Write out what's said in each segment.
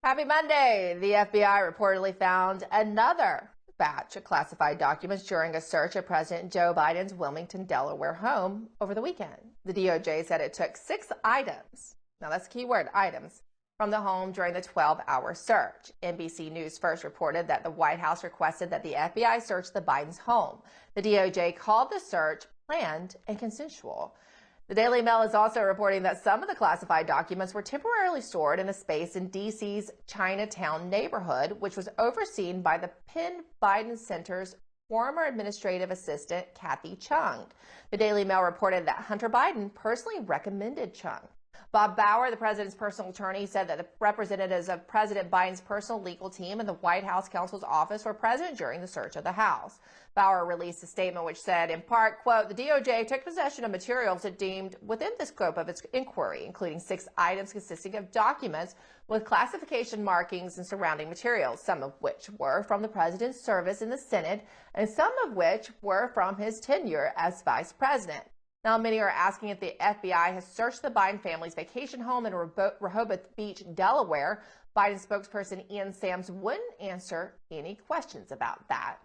Happy Monday. The FBI reportedly found another batch of classified documents during a search of President Joe Biden's Wilmington, Delaware home over the weekend. The DOJ said it took 6 items, now that's a key word, items, from the home during the 12-hour search. NBC News first reported that the White House requested that the FBI search the Biden's home. The DOJ called the search planned and consensual. The Daily Mail is also reporting that some of the classified documents were temporarily stored in a space in D.C.'s Chinatown neighborhood, which was overseen by the Penn Biden Center's former administrative assistant, Kathy Chung. The Daily Mail reported that Hunter Biden personally recommended Chung. Bob Bauer, the president's personal attorney, said that the representatives of President Biden's personal legal team and the White House counsel's office were present during the search of the house. Bauer released a statement which said, in part, quote, the DOJ took possession of materials it deemed within the scope of its inquiry, including 6 items consisting of documents with classification markings and surrounding materials, some of which were from the president's service in the Senate and some of which were from his tenure as vice president. Now, many are asking if the FBI has searched the Biden family's vacation home in Rehoboth Beach, Delaware. Biden spokesperson Ian Sams wouldn't answer any questions about that.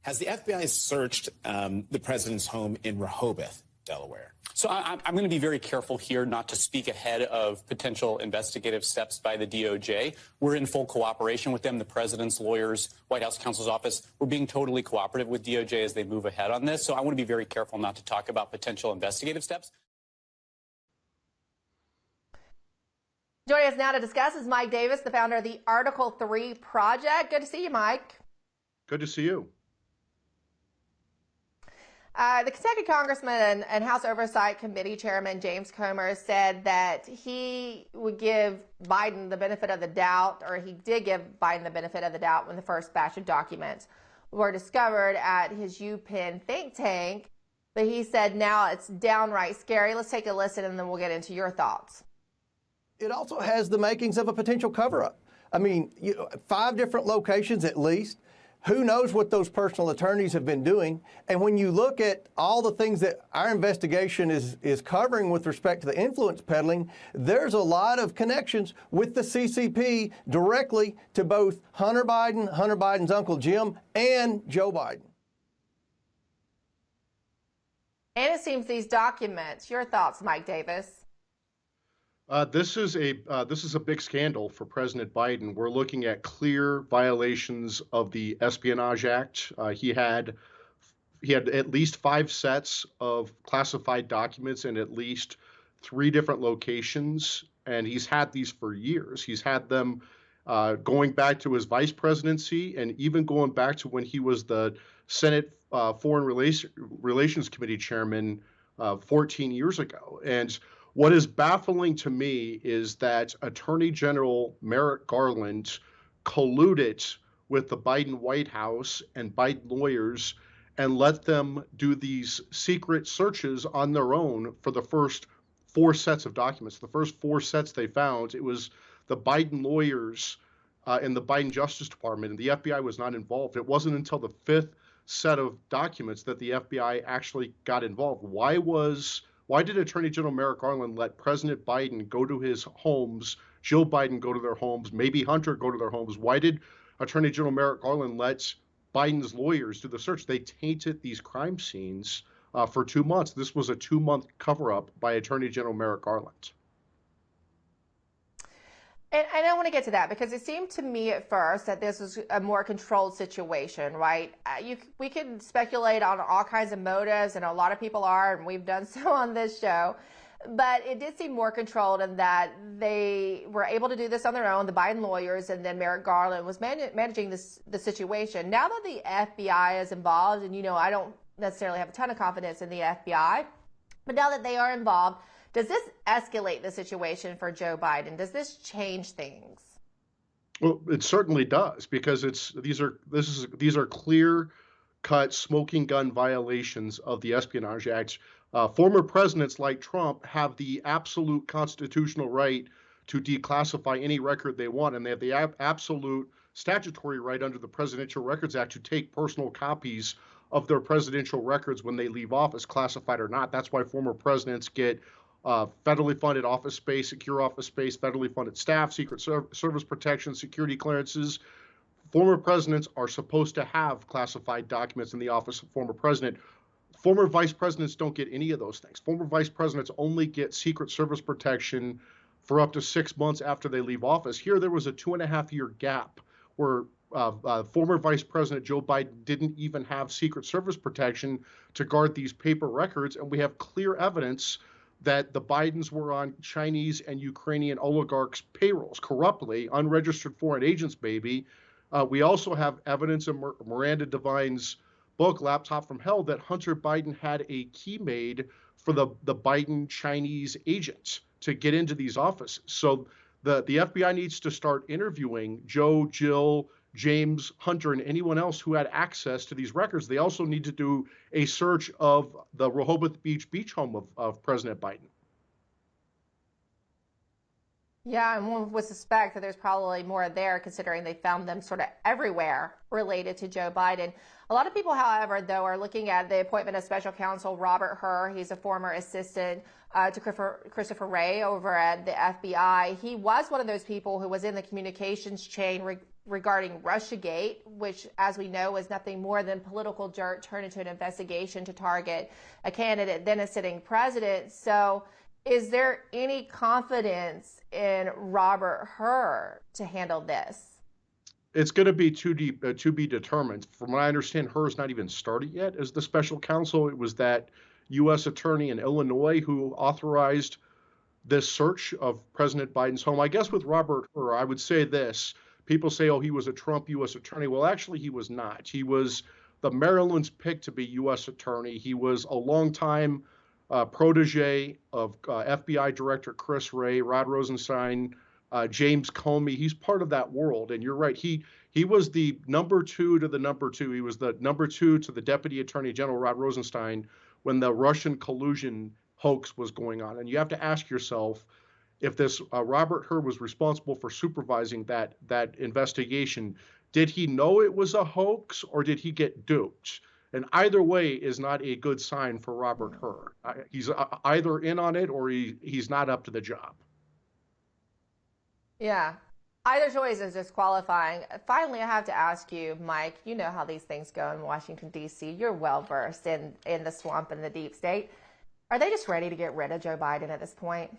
Has the FBI searched the president's home in Rehoboth, Delaware? So I'm going to be very careful here not to speak ahead of potential investigative steps by the DOJ. We're in full cooperation with them. The president's lawyers, White House counsel's office, we're being totally cooperative with DOJ as they move ahead on this. So I want to be very careful not to talk about potential investigative steps. Joining us now to discuss is Mike Davis, the founder of the Article 3 Project. Good to see you, Mike. Good to see you. The Kentucky Congressman and House Oversight Committee Chairman James Comer said that he would give Biden the benefit of the doubt, or he did give Biden the benefit of the doubt when the first batch of documents were discovered at his UPenn think tank. But he said now it's downright scary. Let's take a listen and then we'll get into your thoughts. It also has the makings of a potential cover-up. I mean, 5 different locations at least. Who knows what those personal attorneys have been doing? And when you look at all the things that our investigation is covering with respect to the influence peddling, there's a lot of connections with the CCP directly to both Hunter Biden, Hunter Biden's Uncle Jim, and Joe Biden. And it seems these documents, your thoughts, Mike Davis? This is a big scandal for President Biden. We're looking at clear violations of the Espionage Act. He had at least 5 sets of classified documents in at least 3 different locations, and he's had these for years. He's had them going back to his vice presidency and even going back to when he was the Senate Foreign Relations Committee chairman 14 years ago. And what is baffling to me is that Attorney General Merrick Garland colluded with the Biden White House and Biden lawyers and let them do these secret searches on their own for the first 4 sets of documents. The first 4 sets they found, it was the Biden lawyers in the Biden Justice Department, and the FBI was not involved. It wasn't until the 5th set of documents that the FBI actually got involved. Why did Attorney General Merrick Garland let President Biden go to his homes, Jill Biden go to their homes, maybe Hunter go to their homes? Why did Attorney General Merrick Garland let Biden's lawyers do the search? They tainted these crime scenes for 2 months. This was a 2-month cover-up by Attorney General Merrick Garland. And I want to get to that because it seemed to me at first that this was a more controlled situation, right? We can speculate on all kinds of motives, and a lot of people are, and we've done so on this show. But it did seem more controlled in that they were able to do this on their own, the Biden lawyers, and then Merrick Garland was managing the situation. Now that the FBI is involved, and I don't necessarily have a ton of confidence in the FBI, but now that they are involved, does this escalate the situation for Joe Biden? Does this change things? Well, it certainly does, because these are clear-cut smoking gun violations of the Espionage Act. Former presidents like Trump have the absolute constitutional right to declassify any record they want, and they have the absolute statutory right under the Presidential Records Act to take personal copies of their presidential records when they leave office, classified or not. That's why former presidents get federally funded office space, secure office space, federally funded staff, secret service protection, security clearances. Former presidents are supposed to have classified documents in the office of former president. Former vice presidents don't get any of those things. Former vice presidents only get secret service protection for up to 6 months after they leave office. Here, there was a 2.5-year gap where former Vice President Joe Biden didn't even have Secret Service protection to guard these paper records, and we have clear evidence that the Bidens were on Chinese and Ukrainian oligarchs' payrolls corruptly, unregistered foreign agents, baby. We also have evidence in Miranda Devine's book, Laptop from Hell, that Hunter Biden had a key made for the Biden Chinese agents to get into these offices. So the FBI needs to start interviewing Joe, Jill, James, Hunter, and anyone else who had access to these records. They also need to do a search of the Rehoboth beach home of President Biden. Yeah, and one would suspect that there's probably more there, considering they found them sort of everywhere related to Joe Biden. A lot of people, however, though, are looking at the appointment of special counsel Robert Hur. He's a former assistant to Christopher Wray over at the FBI. He was one of those people who was in the communications chain regarding Russiagate, which, as we know, is nothing more than political dirt turned into an investigation to target a candidate, then a sitting president. So is there any confidence in Robert Hur to handle this? It's going to be to be determined. From what I understand, Hur's not even started yet as the special counsel. It was that U.S. attorney in Illinois who authorized this search of President Biden's home. I guess with Robert Hur, I would say this. People say, oh, he was a Trump U.S. attorney. Well, actually, he was not. He was the Maryland's pick to be U.S. attorney. He was a longtime protege of FBI Director Chris Wray, Rod Rosenstein, James Comey. He's part of that world. And you're right. He was the number two to the number two. He was the number two to the Deputy Attorney General, Rod Rosenstein, when the Russian collusion hoax was going on. And you have to ask yourself, if this Robert Hur was responsible for supervising that investigation, did he know it was a hoax or did he get duped? And either way is not a good sign for Robert Hur. He's either in on it or he's not up to the job. Yeah. Either choice is disqualifying. Finally, I have to ask you, Mike, you know how these things go in Washington, D.C. You're well-versed in the swamp and the deep state. Are they just ready to get rid of Joe Biden at this point?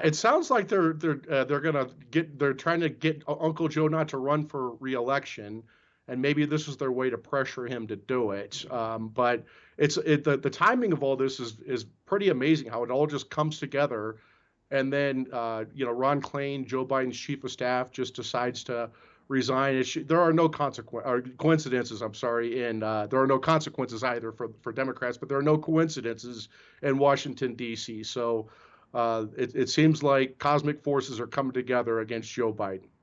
It sounds like they're trying to get Uncle Joe not to run for re-election, and maybe this is their way to pressure him to do it. But the timing of all this is pretty amazing. How it all just comes together, and then Ron Klain, Joe Biden's chief of staff, just decides to resign. There are no coincidences. I'm sorry, and there are no consequences either for Democrats, but there are no coincidences in Washington D.C. So. It seems like cosmic forces are coming together against Joe Biden.